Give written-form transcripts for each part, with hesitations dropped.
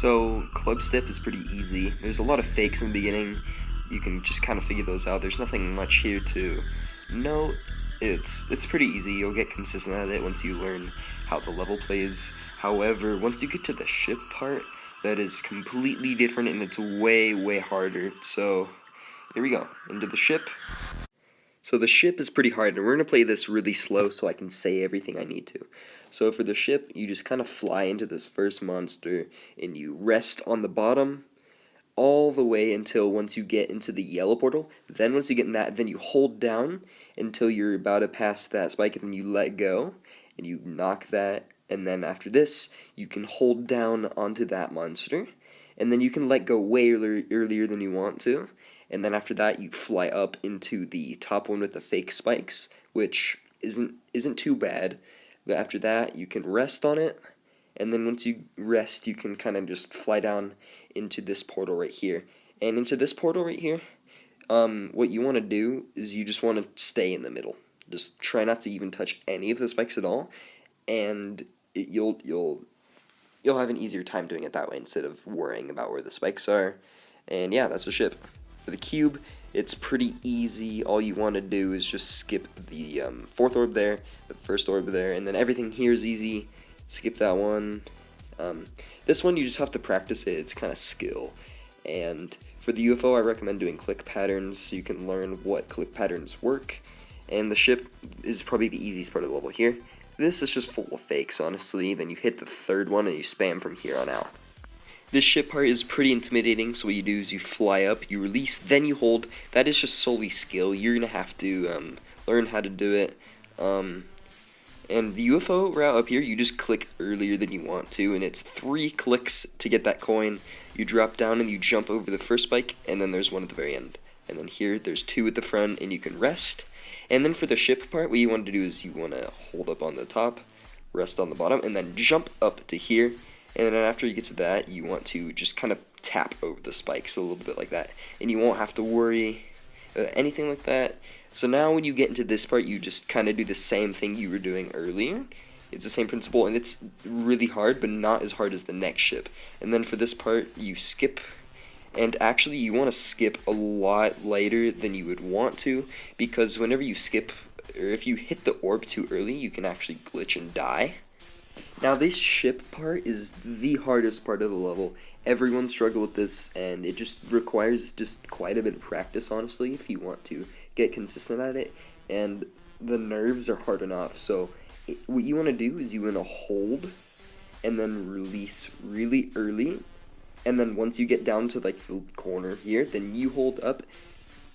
So, club step is pretty easy. There's a lot of fakes in the beginning. You can just kind of figure those out. There's nothing much here to know. It's pretty easy. You'll get consistent at it once you learn how the level plays. However, once you get to the ship part, that is completely different and it's way harder. So, here we go. Into the ship. So the ship is pretty hard, and we're going to play this really slow so I can say everything I need to. So for the ship, you just kind of fly into this first monster, and you rest on the bottom all the way until once you get into the yellow portal. Then once you get in that, then you hold down until you're about to pass that spike, and then you let go, and you knock that, and then after this, you can hold down onto that monster, and then you can let go way earlier than you want to. And then after that, you fly up into the top one with the fake spikes, which isn't too bad. But after that, you can rest on it, and then once you rest, you can kind of just fly down into this portal right here. And into this portal right here, what you want to do is you just want to stay in the middle. Just try not to even touch any of the spikes at all, and you'll have an easier time doing it that way instead of worrying about where the spikes are. And yeah, that's the ship. For the cube, it's pretty easy. All you want to do is just skip the fourth orb there, the first orb there, and then everything here is easy. Skip that one. This one you just have to practice it. It's kind of skill. And for the UFO, I recommend doing click patterns so you can learn what click patterns work. And the ship is probably the easiest part of the level here. This is just full of fakes, honestly. Then you hit the third one and you spam from here on out. This ship part is pretty intimidating, so what you do is you fly up, you release, then you hold. That is just solely skill. You're going to have to learn how to do it. And the UFO route up here, you just click earlier than you want to, and it's 3 clicks to get that coin. You drop down and you jump over the first spike, and then there's one at the very end. And then here, there's 2 at the front, and you can rest. And then for the ship part, what you want to do is you want to hold up on the top, rest on the bottom, and then jump up to here. And then after you get to that, you want to just kind of tap over the spikes a little bit like that. And you won't have to worry anything like that. So now when you get into this part, you just kind of do the same thing you were doing earlier. It's the same principle, and it's really hard, but not as hard as the next ship. And then for this part, you skip. And actually, you want to skip a lot later than you would want to, because whenever you skip, or if you hit the orb too early, you can actually glitch and die. Now this ship part is the hardest part of the level. Everyone struggle with this, and it just requires just quite a bit of practice, honestly, if you want to get consistent at it. And the nerves are hard enough, so what you want to do is you want to hold and then release really early, and then once you get down to like the corner here, then you hold up,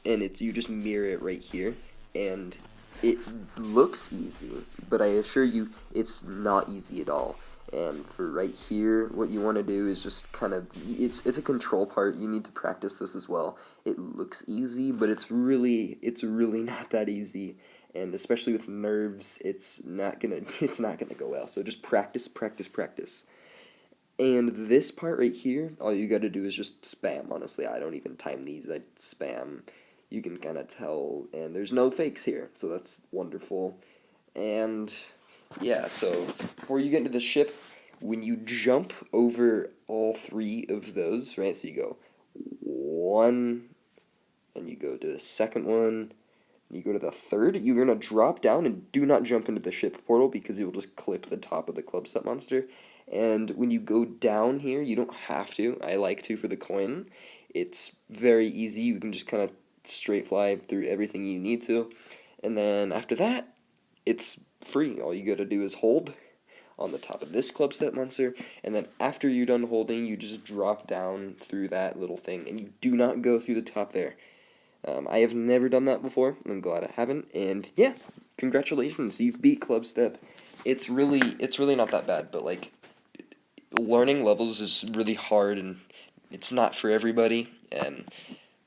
and you just mirror it right here, and it looks easy, but I assure you it's not easy at all. And for right here, what you want to do is just kind of, it's a control part. You need to practice this as well. It looks easy, but it's really not that easy. And especially with nerves, it's not gonna go well. So just practice. And this part right here, all you gotta do is just spam, honestly. I don't even time these, I spam. You can kind of tell, and there's no fakes here, so that's wonderful. And yeah, so before you get into the ship, when you jump over all 3 of those, right, so you go 1, and you go to the second one, and you go to the third, you're going to drop down and do not jump into the ship portal because you'll just clip the top of the clubstep monster. And when you go down here, you don't have to. I like to for the coin. It's very easy. You can just kind of straight fly through everything you need to. And then after that, it's free. All you gotta do is hold on the top of this clubstep monster, and then after you're done holding, you just drop down through that little thing, and you do not go through the top there. I have never done that before. I'm glad I haven't, and yeah, congratulations, you've beat clubstep. It's really not that bad, but like, learning levels is really hard, and it's not for everybody, and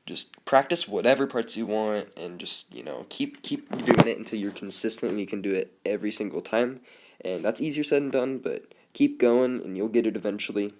just practice whatever parts you want, and just, keep doing it until you're consistent and you can do it every single time. And that's easier said than done, but keep going and you'll get it eventually.